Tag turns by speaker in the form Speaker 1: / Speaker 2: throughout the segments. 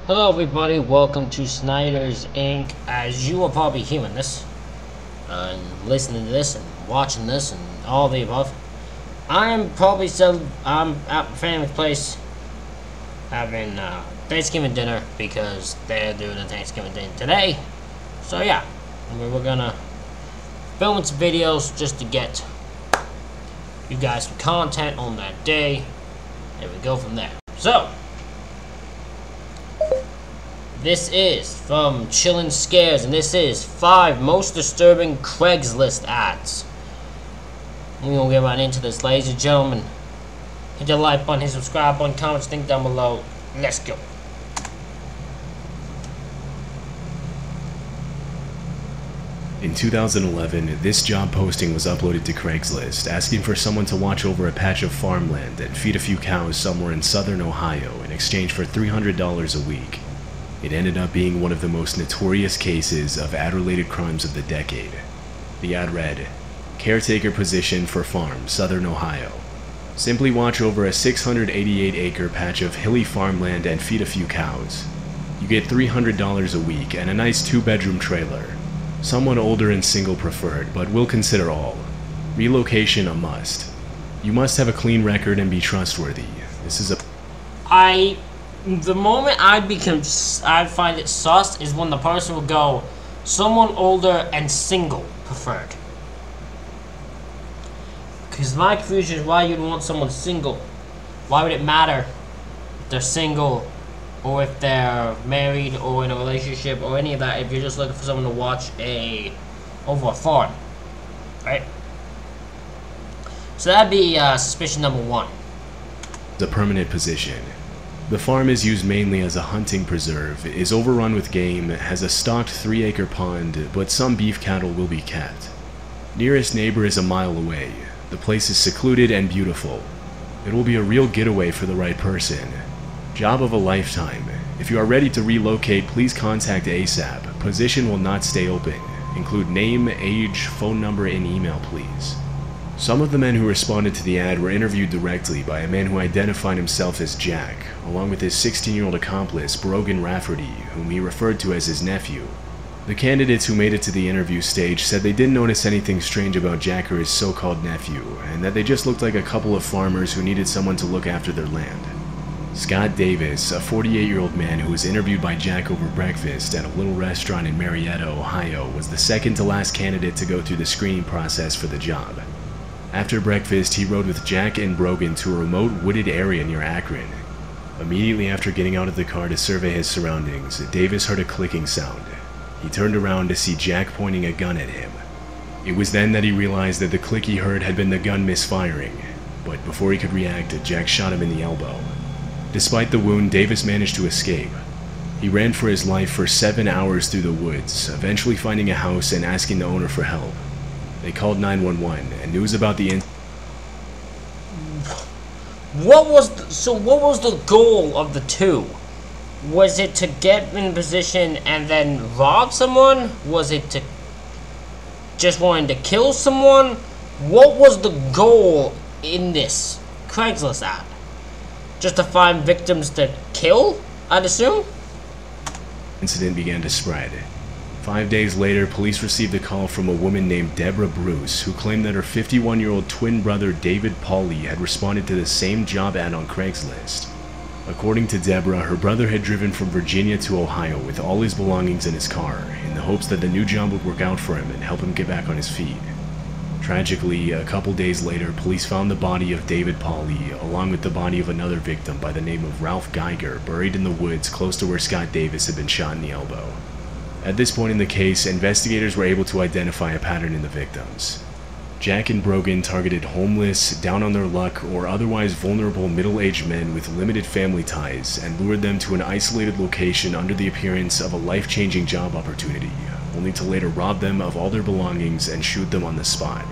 Speaker 1: Hello everybody, welcome to Snyder's Inc. As you are probably hearing this, and listening to this, and watching this, and all the above, I'm at my family's place having Thanksgiving dinner because they're doing a Thanksgiving dinner today. So yeah, we're gonna film some videos just to get you guys some content on that day, and we go from there. So, this is from Chillin' Scares, and this is 5 most disturbing Craigslist ads. We're gonna get right into this, ladies and gentlemen. Hit the like button, hit subscribe button, comments, link down below. Let's go.
Speaker 2: In 2011, this job posting was uploaded to Craigslist, asking for someone to watch over a patch of farmland and feed a few cows somewhere in southern Ohio in exchange for $300 a week. It ended up being one of the most notorious cases of ad-related crimes of the decade. The ad read, "Caretaker position for farm, southern Ohio. Simply watch over a 688-acre patch of hilly farmland and feed a few cows. You get $300 a week and a nice 2-bedroom trailer. Someone older and single preferred, but we'll consider all. Relocation a must. You must have a clean record and be trustworthy. This is a..."
Speaker 1: The moment I'd find it sus is when the person would go, someone older and single preferred. Because my confusion is why you'd want someone single. Why would it matter if they're single or if they're married or in a relationship or any of that if you're just looking for someone to watch over a farm, right? So that'd be suspicion number 1.
Speaker 2: The permanent position. The farm is used mainly as a hunting preserve, is overrun with game, has a stocked 3-acre pond, but some beef cattle will be kept. Nearest neighbor is a mile away. The place is secluded and beautiful. It will be a real getaway for the right person. Job of a lifetime. If you are ready to relocate, please contact ASAP. Position will not stay open. Include name, age, phone number, and email, please. Some of the men who responded to the ad were interviewed directly by a man who identified himself as Jack, along with his 16-year-old accomplice, Brogan Rafferty, whom he referred to as his nephew. The candidates who made it to the interview stage said they didn't notice anything strange about Jack or his so-called nephew, and that they just looked like a couple of farmers who needed someone to look after their land. Scott Davis, a 48-year-old man who was interviewed by Jack over breakfast at a little restaurant in Marietta, Ohio, was the second to last candidate to go through the screening process for the job. After breakfast, he rode with Jack and Brogan to a remote wooded area near Akron. Immediately after getting out of the car to survey his surroundings, Davis heard a clicking sound. He turned around to see Jack pointing a gun at him. It was then that he realized that the click he heard had been the gun misfiring, but before he could react, Jack shot him in the elbow. Despite the wound, Davis managed to escape. He ran for his life for 7 hours through the woods, eventually finding a house and asking the owner for help. They called 911, and news about the
Speaker 1: What was the goal of the two? Was it to get in position and then rob someone? Was it to just wanting to kill someone? What was the goal in this Craigslist ad? Just to find victims to kill, I'd assume?
Speaker 2: incident began to spread. 5 days later, police received a call from a woman named Deborah Bruce, who claimed that her 51-year-old twin brother David Pauly had responded to the same job ad on Craigslist. According to Deborah, her brother had driven from Virginia to Ohio with all his belongings in his car, in the hopes that the new job would work out for him and help him get back on his feet. Tragically, a couple days later, police found the body of David Pauly, along with the body of another victim by the name of Ralph Geiger, buried in the woods close to where Scott Davis had been shot in the elbow. At this point in the case, investigators were able to identify a pattern in the victims. Jack and Brogan targeted homeless, down on their luck, or otherwise vulnerable middle-aged men with limited family ties and lured them to an isolated location under the appearance of a life-changing job opportunity, only to later rob them of all their belongings and shoot them on the spot.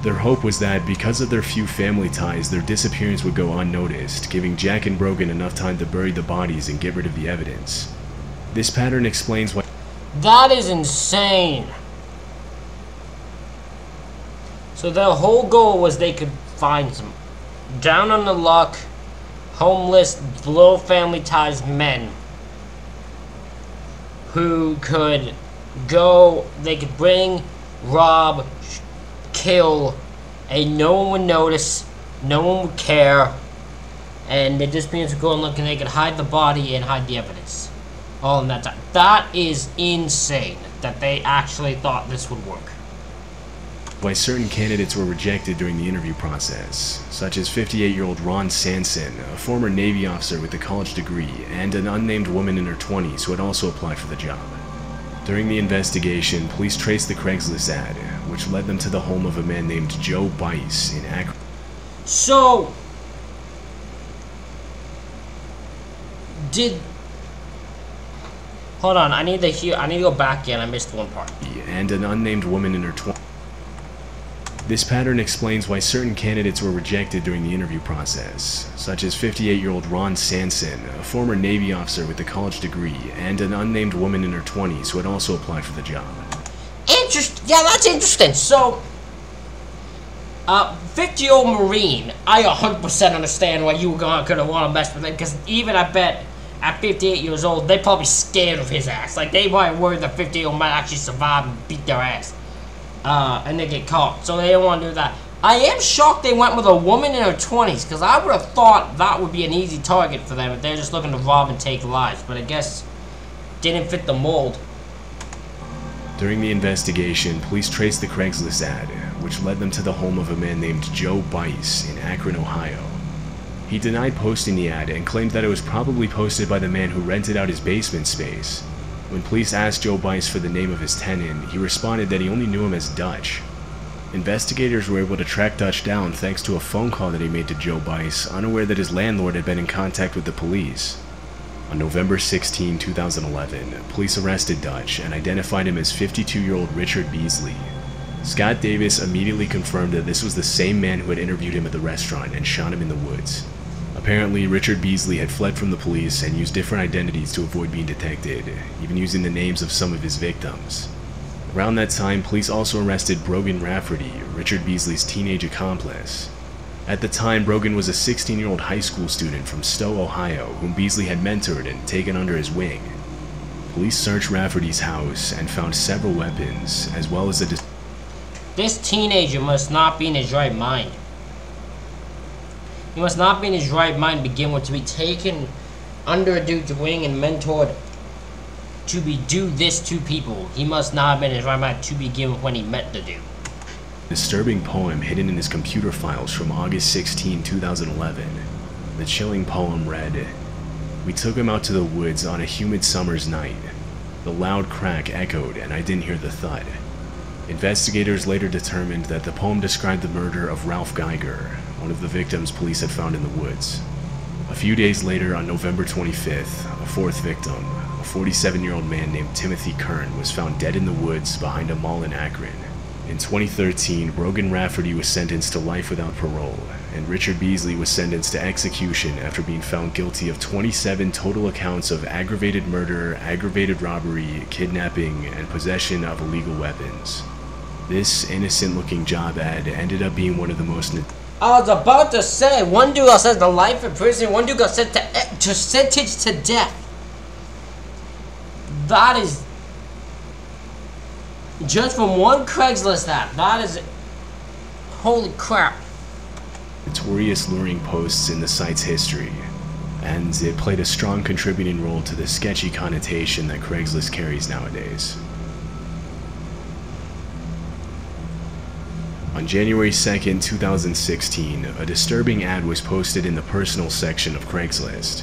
Speaker 2: Their hope was that because of their few family ties, their disappearance would go unnoticed, giving Jack and Brogan enough time to bury the bodies and get rid of the evidence. This pattern explains why...
Speaker 1: That is insane. So their whole goal was they could find some down on the luck, homeless, low family ties men who could go, they could bring, rob, kill, and no one would notice, no one would care, and the dispatchers would go and look and they could hide the body and hide the evidence. All in that time. That is insane that they actually thought this would work.
Speaker 2: Why certain candidates were rejected during the interview process, such as 58-year-old Ron Sanson, a former Navy officer with a college degree, and an unnamed woman in her 20s who had also applied for the job. During the investigation, police traced the Craigslist ad, which led them to the home of a man named Joe Bice in Akron.
Speaker 1: So, hold on, I need to go back in, I missed one part.
Speaker 2: And an unnamed woman in her 20s. This pattern explains why certain candidates were rejected during the interview process, such as 58-year-old Ron Sanson, a former Navy officer with a college degree, and an unnamed woman in her 20s who had also applied for the job.
Speaker 1: Yeah, that's interesting. So, 50-year-old Marine, I 100% understand why you could have want to mess with him, because even I bet at 58 years old, they probably scared of his ass. Like, they probably worried that 50-year-old might actually survive and beat their ass. And they get caught, so they don't want to do that. I am shocked they went with a woman in her 20s, because I would have thought that would be an easy target for them if they're just looking to rob and take lives, but I guess didn't fit the mold.
Speaker 2: During the investigation, police traced the Craigslist ad, which led them to the home of a man named Joe Bice in Akron, Ohio. He denied posting the ad and claimed that it was probably posted by the man who rented out his basement space. When police asked Joe Bice for the name of his tenant, he responded that he only knew him as Dutch. Investigators were able to track Dutch down thanks to a phone call that he made to Joe Bice, unaware that his landlord had been in contact with the police. On November 16, 2011, police arrested Dutch and identified him as 52-year-old Richard Beasley. Scott Davis immediately confirmed that this was the same man who had interviewed him at the restaurant and shot him in the woods. Apparently, Richard Beasley had fled from the police and used different identities to avoid being detected, even using the names of some of his victims. Around that time, police also arrested Brogan Rafferty, Richard Beasley's teenage accomplice. At the time, Brogan was a 16-year-old high school student from Stowe, Ohio, whom Beasley had mentored and taken under his wing. Police searched Rafferty's house and found several weapons, as well as a
Speaker 1: This teenager must not be in his right mind. He must not be in his right mind to begin with, to be taken under a dude's wing and mentored to do this to people. He must not have been in his right mind to begin with when he met the dude.
Speaker 2: Disturbing poem hidden in his computer files from August 16, 2011. The chilling poem read, "We took him out to the woods on a humid summer's night. The loud crack echoed and I didn't hear the thud." Investigators later determined that the poem described the murder of Ralph Geiger, one of the victims police had found in the woods. A few days later, on November 25th, a fourth victim, a 47-year-old man named Timothy Kern, was found dead in the woods behind a mall in Akron. In 2013, Brogan Rafferty was sentenced to life without parole, and Richard Beasley was sentenced to execution after being found guilty of 27 total accounts of aggravated murder, aggravated robbery, kidnapping, and possession of illegal weapons. This innocent-looking job ad ended up being one of the most...
Speaker 1: I was about to say, one dude got sent to life in prison, one dude got sent to sentenced to death. That is... just from one Craigslist ad. That is... holy crap.
Speaker 2: Notorious luring posts in the site's history, and it played a strong contributing role to the sketchy connotation that Craigslist carries nowadays. On January 2nd, 2016, a disturbing ad was posted in the personal section of Craigslist.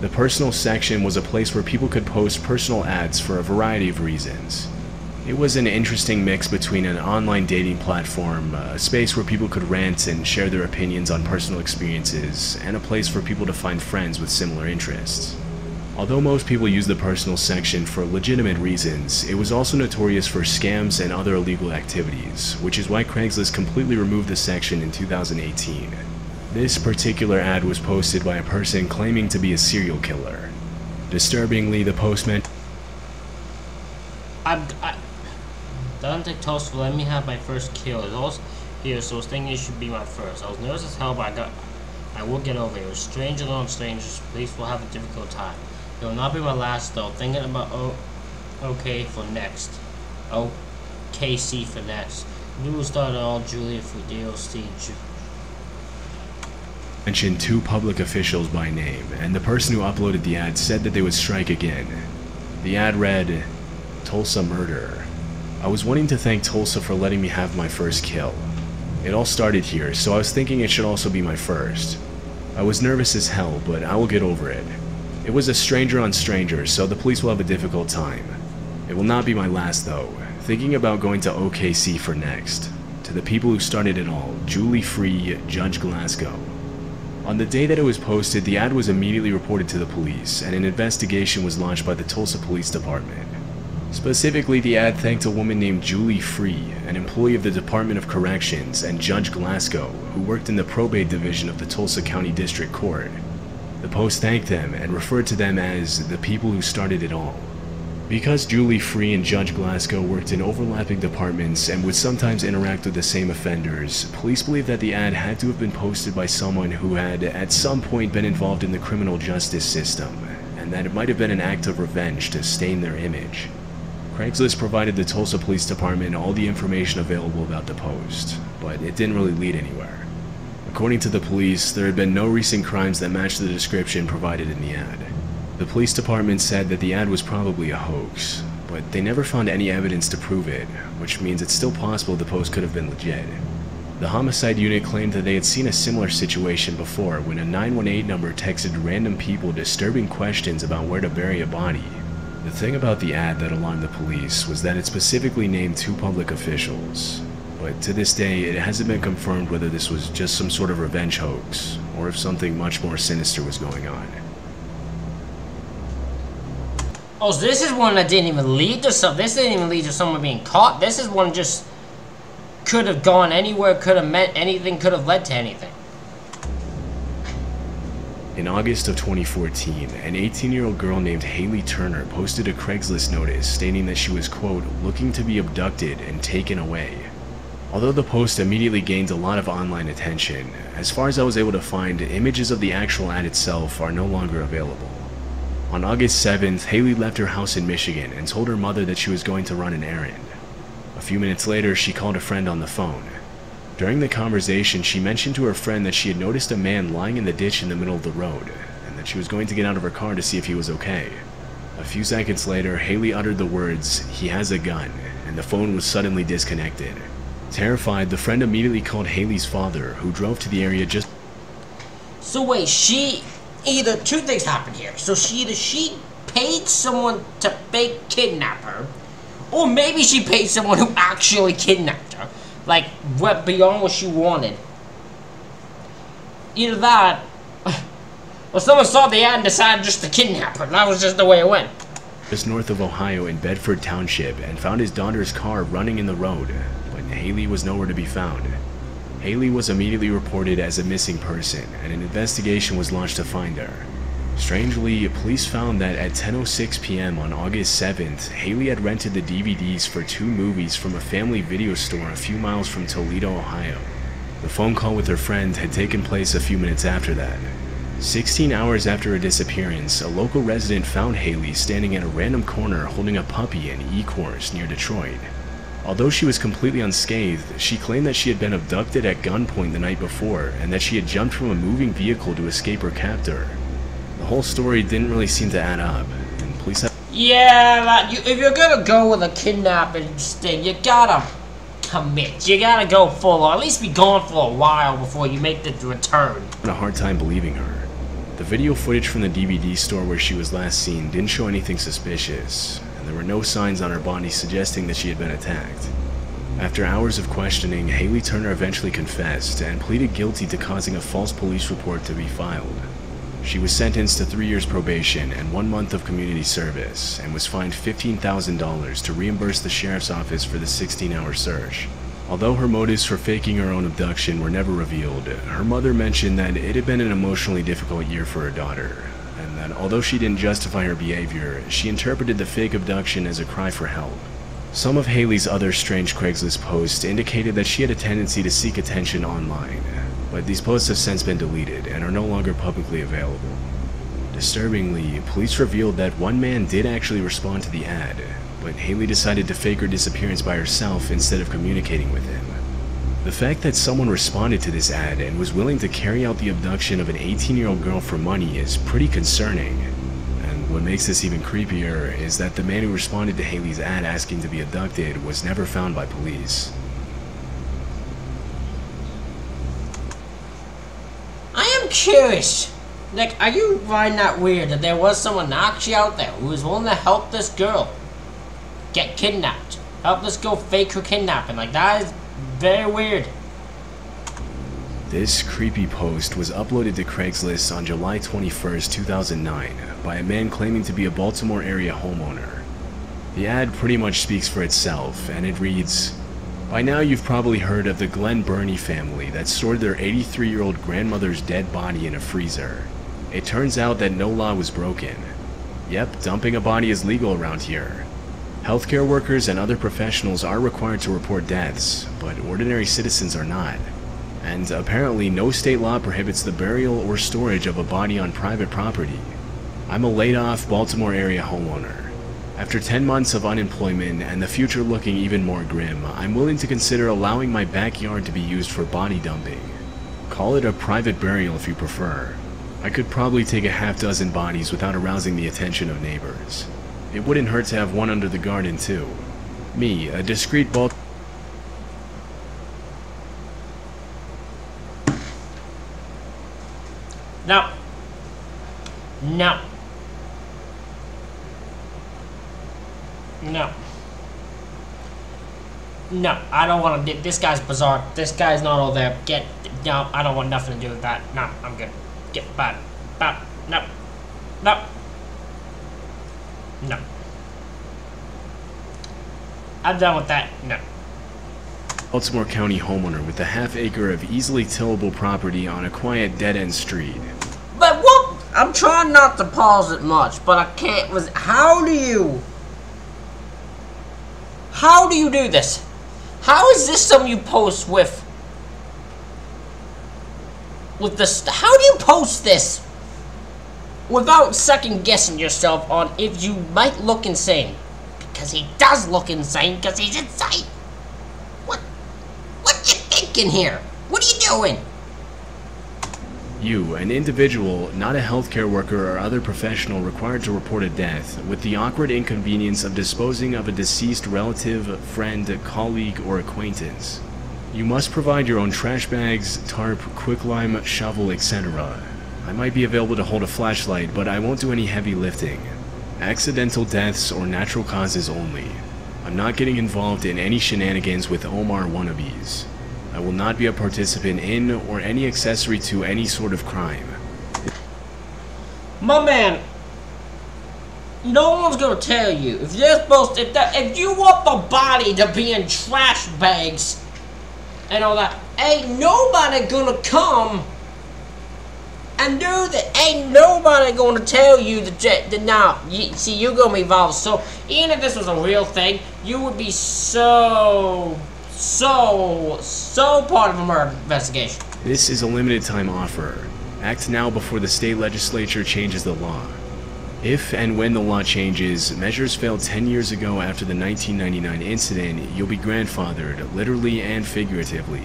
Speaker 2: The personal section was a place where people could post personal ads for a variety of reasons. It was an interesting mix between an online dating platform, a space where people could rant and share their opinions on personal experiences, and a place for people to find friends with similar interests. Although most people use the personal section for legitimate reasons, it was also notorious for scams and other illegal activities, which is why Craigslist completely removed the section in 2018. This particular ad was posted by a person claiming to be a serial killer. Disturbingly, the post meant...
Speaker 1: Don't take toast for letting me have my first kill. It's all here, so I was thinking it should be my first. I was nervous as hell, but I will get over it. It was stranger than strangers. Police will have a difficult time. It will not be my last, though. Thinking about Okay for next. Oh, KC for next. New started all Julia for DLC.
Speaker 2: Mentioned two public officials by name, and the person who uploaded the ad said that they would strike again. The ad read, Tulsa Murder. I was wanting to thank Tulsa for letting me have my first kill. It all started here, so I was thinking it should also be my first. I was nervous as hell, but I will get over it. It was a stranger on stranger, so the police will have a difficult time. It will not be my last though. Thinking about going to OKC for next. To the people who started it all, Julie Free, Judge Glasgow. On the day that it was posted, the ad was immediately reported to the police, and an investigation was launched by the Tulsa Police Department. Specifically, the ad thanked a woman named Julie Free, an employee of the Department of Corrections, and Judge Glasgow, who worked in the probate division of the Tulsa County District Court. The post thanked them and referred to them as the people who started it all. Because Julie Free and Judge Glasgow worked in overlapping departments and would sometimes interact with the same offenders, police believe that the ad had to have been posted by someone who had at some point been involved in the criminal justice system, and that it might have been an act of revenge to stain their image. Craigslist provided the Tulsa Police Department all the information available about the post, but it didn't really lead anywhere. According to the police, there had been no recent crimes that matched the description provided in the ad. The police department said that the ad was probably a hoax, but they never found any evidence to prove it, which means it's still possible the post could have been legit. The homicide unit claimed that they had seen a similar situation before when a 918 number texted random people disturbing questions about where to bury a body. The thing about the ad that alarmed the police was that it specifically named two public officials, but to this day it hasn't been confirmed whether this was just some sort of revenge hoax, or if something much more sinister was going on.
Speaker 1: Oh, so this is one that didn't even lead to something. This didn't even lead to someone being caught. This is one just could have gone anywhere, could have meant anything, could have led to anything.
Speaker 2: In August of 2014, an 18-year-old girl named Haley Turner posted a Craigslist notice stating that she was, quote, looking to be abducted and taken away. Although the post immediately gained a lot of online attention, as far as I was able to find, images of the actual ad itself are no longer available. On August 7th, Haley left her house in Michigan and told her mother that she was going to run an errand. A few minutes later, she called a friend on the phone. During the conversation, she mentioned to her friend that she had noticed a man lying in the ditch in the middle of the road, and that she was going to get out of her car to see if he was okay. A few seconds later, Haley uttered the words, "He has a gun," and the phone was suddenly disconnected. Terrified, the friend immediately called Haley's father, who drove to the area just...
Speaker 1: So wait, either two things happened here. So she paid someone to fake kidnap her, or maybe she paid someone who actually kidnapped her. Like, went beyond what she wanted. Either that, or someone saw the ad and decided just to kidnap her. That was just the way it went.
Speaker 2: Just north of Ohio in Bedford Township and found his daughter's car running in the road, but Haley was nowhere to be found. Haley was immediately reported as a missing person, and an investigation was launched to find her. Strangely, police found that at 10:06 p.m. on August 7th, Haley had rented the DVDs for two movies from a family video store a few miles from Toledo, Ohio. The phone call with her friend had taken place a few minutes after that. 16 hours after her disappearance, a local resident found Haley standing at a random corner holding a puppy in E-Course near Detroit. Although she was completely unscathed, she claimed that she had been abducted at gunpoint the night before and that she had jumped from a moving vehicle to escape her captor. The whole story didn't really seem to add up, and police had...
Speaker 1: Yeah, if you're gonna go with a kidnapping thing, you gotta commit. You gotta go full, or at least be gone for a while before you make the return.
Speaker 2: I had a hard time believing her. The video footage from the DVD store where she was last seen didn't show anything suspicious, and there were no signs on her body suggesting that she had been attacked. After hours of questioning, Haley Turner eventually confessed and pleaded guilty to causing a false police report to be filed. She was sentenced to 3 years probation and 1 month of community service, and was fined $15,000 to reimburse the sheriff's office for the 16-hour search. Although her motives for faking her own abduction were never revealed, her mother mentioned that it had been an emotionally difficult year for her daughter, and that although she didn't justify her behavior, she interpreted the fake abduction as a cry for help. Some of Haley's other strange Craigslist posts indicated that she had a tendency to seek attention online, but these posts have since been deleted and are no longer publicly available. Disturbingly, police revealed that one man did actually respond to the ad, but Haley decided to fake her disappearance by herself instead of communicating with him. The fact that someone responded to this ad and was willing to carry out the abduction of an 18-year-old girl for money is pretty concerning. And what makes this even creepier is that the man who responded to Haley's ad asking to be abducted was never found by police.
Speaker 1: I am curious. Like, are you finding that weird that there was someone actually out there who was willing to help this girl get kidnapped? Help this girl fake her kidnapping. Like, that is very weird.
Speaker 2: This creepy post was uploaded to Craigslist on July 21st, 2009 by a man claiming to be a Baltimore area homeowner. The ad pretty much speaks for itself, and it reads, "By now you've probably heard of the Glenn Burney family that stored their 83-year-old grandmother's dead body in a freezer. It turns out that no law was broken. Yep, dumping a body is legal around here. Healthcare workers and other professionals are required to report deaths, but ordinary citizens are not. And apparently no state law prohibits the burial or storage of a body on private property. I'm a laid-off Baltimore area homeowner. After 10 months of unemployment and the future looking even more grim, I'm willing to consider allowing my backyard to be used for body dumping. Call it a private burial if you prefer. I could probably take a half-dozen bodies without arousing the attention of neighbors. It wouldn't hurt to have one under the garden too. Me, a discreet
Speaker 1: No. No. No. No, I don't want to. This guy's bizarre. This guy's not all there. No, I don't want nothing to do with that. No, I'm good. Get bad. No. No. No. I'm done with that. No.
Speaker 2: Baltimore County homeowner with a half-acre of easily tillable property on a quiet dead-end street.
Speaker 1: But what? I'm trying not to pause it much, but I can't. How do you do this? How is this something you post with this? How do you post this without second-guessing yourself on if you might look insane? Because he does look insane, because he's insane. What you thinking here? What are you doing?
Speaker 2: You, an individual, not a healthcare worker or other professional required to report a death, with the awkward inconvenience of disposing of a deceased relative, friend, colleague, or acquaintance. You must provide your own trash bags, tarp, quicklime, shovel, etc. I might be available to hold a flashlight, but I won't do any heavy lifting. Accidental deaths or natural causes only. I'm not getting involved in any shenanigans with Omar wannabes. I will not be a participant in or any accessory to any sort of crime.
Speaker 1: My man, no one's gonna tell you if you're supposed to, if you want the body to be in trash bags and all that. Ain't nobody gonna come and do that. Ain't nobody gonna tell you that now. See, you're gonna be involved. So even if this was a real thing, you would be so part of a murder investigation.
Speaker 2: This is a limited time offer. Act now before the state legislature changes the law. If and when the law changes, measures failed 10 years ago after the 1999 incident, you'll be grandfathered, literally and figuratively.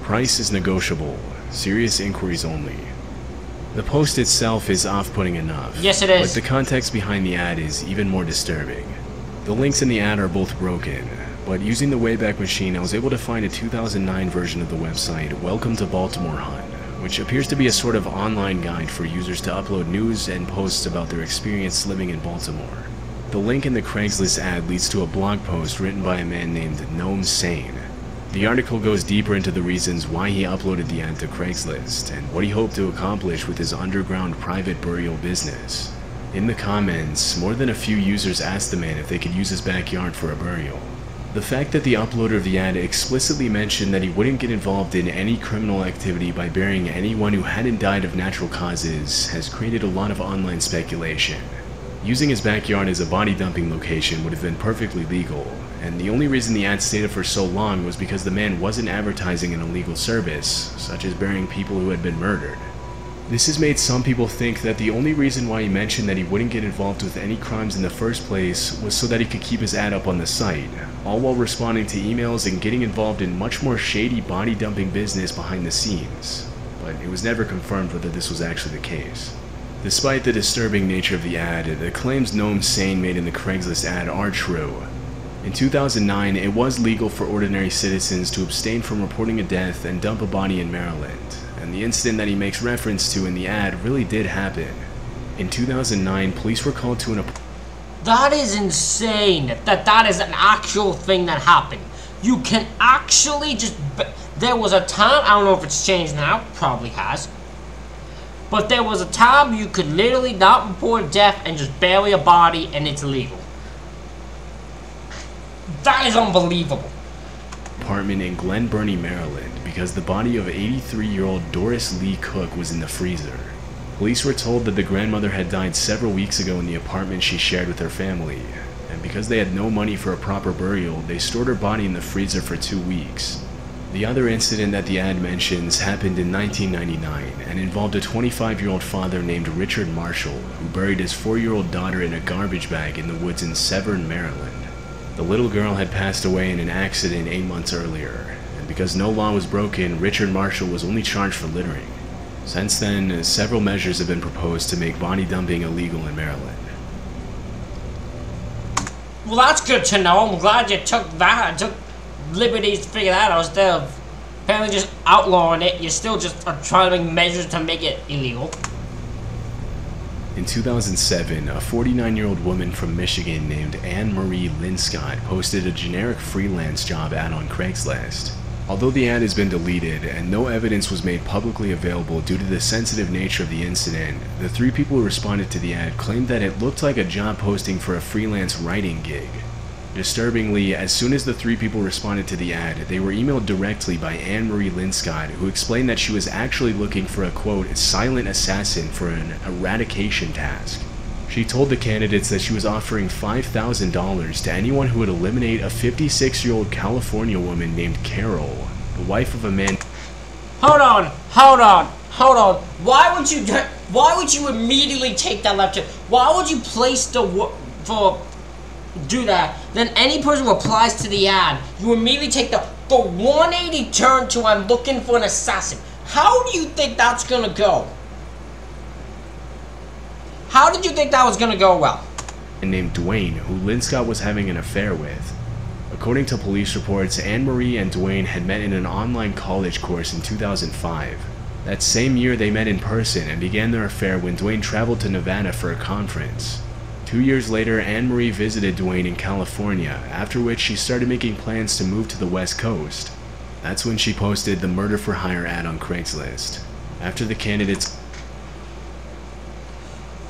Speaker 2: Price is negotiable. Serious inquiries only. The post itself is off-putting enough.
Speaker 1: Yes, it is.
Speaker 2: But the context behind the ad is even more disturbing. The links in the ad are both broken, but using the Wayback Machine, I was able to find a 2009 version of the website Welcome to Baltimore Hunt, which appears to be a sort of online guide for users to upload news and posts about their experience living in Baltimore. The link in the Craigslist ad leads to a blog post written by a man named Gnome Sane. The article goes deeper into the reasons why he uploaded the ad to Craigslist and what he hoped to accomplish with his underground private burial business. In the comments, more than a few users asked the man if they could use his backyard for a burial. The fact that the uploader of the ad explicitly mentioned that he wouldn't get involved in any criminal activity by burying anyone who hadn't died of natural causes has created a lot of online speculation. Using his backyard as a body dumping location would have been perfectly legal, and the only reason the ad stayed up for so long was because the man wasn't advertising an illegal service, such as burying people who had been murdered. This has made some people think that the only reason why he mentioned that he wouldn't get involved with any crimes in the first place was so that he could keep his ad up on the site, all while responding to emails and getting involved in much more shady body dumping business behind the scenes. But it was never confirmed whether this was actually the case. Despite the disturbing nature of the ad, the claims Noam Sane made in the Craigslist ad are true. In 2009, it was legal for ordinary citizens to abstain from reporting a death and dump a body in Maryland, and the incident that he makes reference to in the ad really did happen. In 2009, police were called to an
Speaker 1: That is insane, that is an actual thing that happened. You can actually just... There was a time, I don't know if it's changed now, probably has, but there was a time you could literally not report a death and just bury a body and it's illegal. That is unbelievable.
Speaker 2: apartment in Glen Burnie, Maryland, because the body of 83-year-old Doris Lee Cook was in the freezer. Police were told that the grandmother had died several weeks ago in the apartment she shared with her family, and because they had no money for a proper burial, they stored her body in the freezer for 2 weeks. The other incident that the ad mentions happened in 1999 and involved a 25-year-old father named Richard Marshall, who buried his 4-year-old daughter in a garbage bag in the woods in Severn, Maryland. The little girl had passed away in an accident 8 months earlier, and because no law was broken, Richard Marshall was only charged for littering. Since then, several measures have been proposed to make body dumping illegal in Maryland.
Speaker 1: Well, that's good to know. I'm glad you took liberties to figure that out instead of apparently just outlawing it. You still just are trying to make measures to make it illegal.
Speaker 2: In 2007, a 49-year-old woman from Michigan named Anne Marie Linscott posted a generic freelance job ad on Craigslist. Although the ad has been deleted and no evidence was made publicly available due to the sensitive nature of the incident, the 3 people who responded to the ad claimed that it looked like a job posting for a freelance writing gig. Disturbingly, as soon as the 3 people responded to the ad, they were emailed directly by Anne Marie Linscott, who explained that she was actually looking for a, quote, silent assassin for an eradication task. She told the candidates that she was offering $5,000 to anyone who would eliminate a 56-year-old California woman named Carol, the wife of a man.
Speaker 1: Hold on. Why would you immediately take that left turn? Why would you place do that? Then any person who applies to the ad, you immediately take the 180 turn to I'm looking for an assassin. How do you think that's gonna go? How did you think that was gonna go well?
Speaker 2: Named Dwayne, who Linscott was having an affair with. According to police reports, Anne Marie and Dwayne had met in an online college course in 2005. That same year they met in person and began their affair when Dwayne traveled to Nevada for a conference. 2 years later, Anne Marie visited Dwayne in California, after which she started making plans to move to the West Coast. That's when she posted the murder for hire ad on Craigslist. After the candidates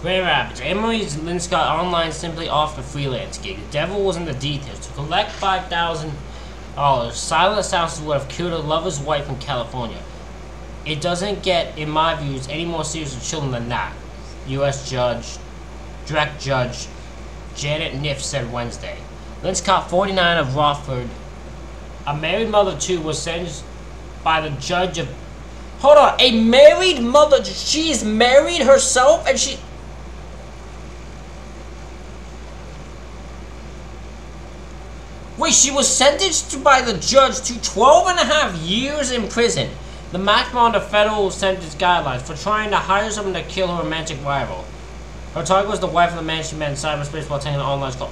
Speaker 1: Grand Rapids. Anne Marie Linscott online simply offered a freelance gig. The devil was in the details. To collect $5,000, silent assassin would have killed a lover's wife in California. It doesn't get, in my views, any more serious with children than that. U.S. Direct Judge Janet Niff said Wednesday. Linscott, 49 of Rockford, a married mother too, was sentenced by the judge of... Hold on, a married mother? She is married herself and she... Wait, she was sentenced by the judge to 12.5 years in prison. The maximum under federal sentence guidelines for trying to hire someone to kill her romantic rival. Her target was the wife of the man she met in cyberspace while taking an online call.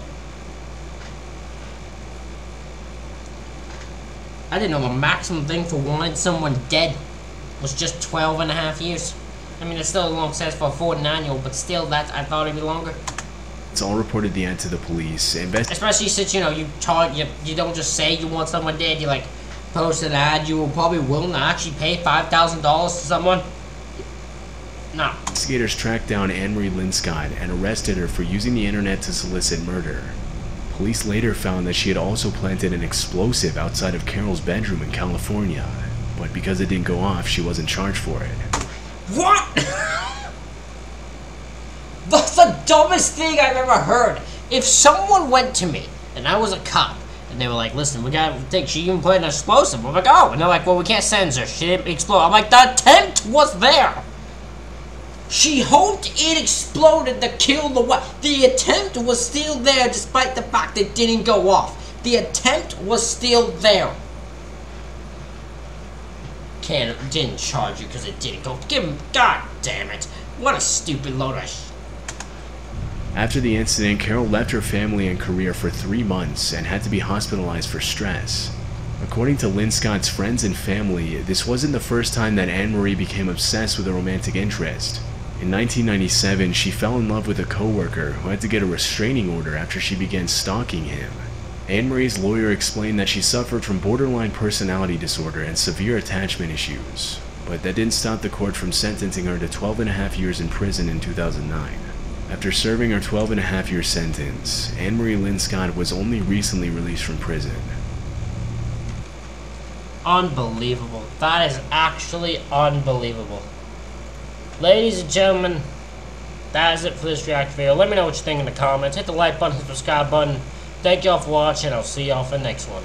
Speaker 1: I didn't know the maximum thing for wanting someone dead was just 12.5 years. I mean, it's still a long sentence for a 49-year-old, but still, I thought it'd be longer.
Speaker 2: It's all reported the ad to the police.
Speaker 1: Especially since, you know, you don't just say you want someone dead, you like post an ad, you will probably willing to actually pay $5,000 to someone. No.
Speaker 2: Investigators tracked down Anne Marie Linscott and arrested her for using the internet to solicit murder. Police later found that she had also planted an explosive outside of Carol's bedroom in California, but because it didn't go off, she wasn't charged for it.
Speaker 1: What? That's the dumbest thing I've ever heard. If someone went to me, and I was a cop, and they were like, listen, we gotta think she even planted an explosive. I'm like, oh. And they're like, well, we can't censor. She didn't explode. I'm like, the attempt was there. She hoped it exploded to kill the wife. The attempt was still there despite the fact it didn't go off. The attempt was still there. Didn't charge you because it didn't go. Give him. God damn it. What a stupid load of
Speaker 2: After the incident, Carol left her family and career for 3 months and had to be hospitalized for stress. According to Lynn Scott's friends and family, this wasn't the first time that Anne-Marie became obsessed with a romantic interest. In 1997, she fell in love with a coworker who had to get a restraining order after she began stalking him. Anne-Marie's lawyer explained that she suffered from borderline personality disorder and severe attachment issues, but that didn't stop the court from sentencing her to 12.5 years in prison in 2009. After serving her 12.5-year sentence, Anne-Marie Lynn Scott was only recently released from prison.
Speaker 1: Unbelievable. That is actually unbelievable. Ladies and gentlemen, that is it for this react video. Let me know what you think in the comments. Hit the like button, hit the subscribe button. Thank y'all for watching. I'll see y'all for the next one.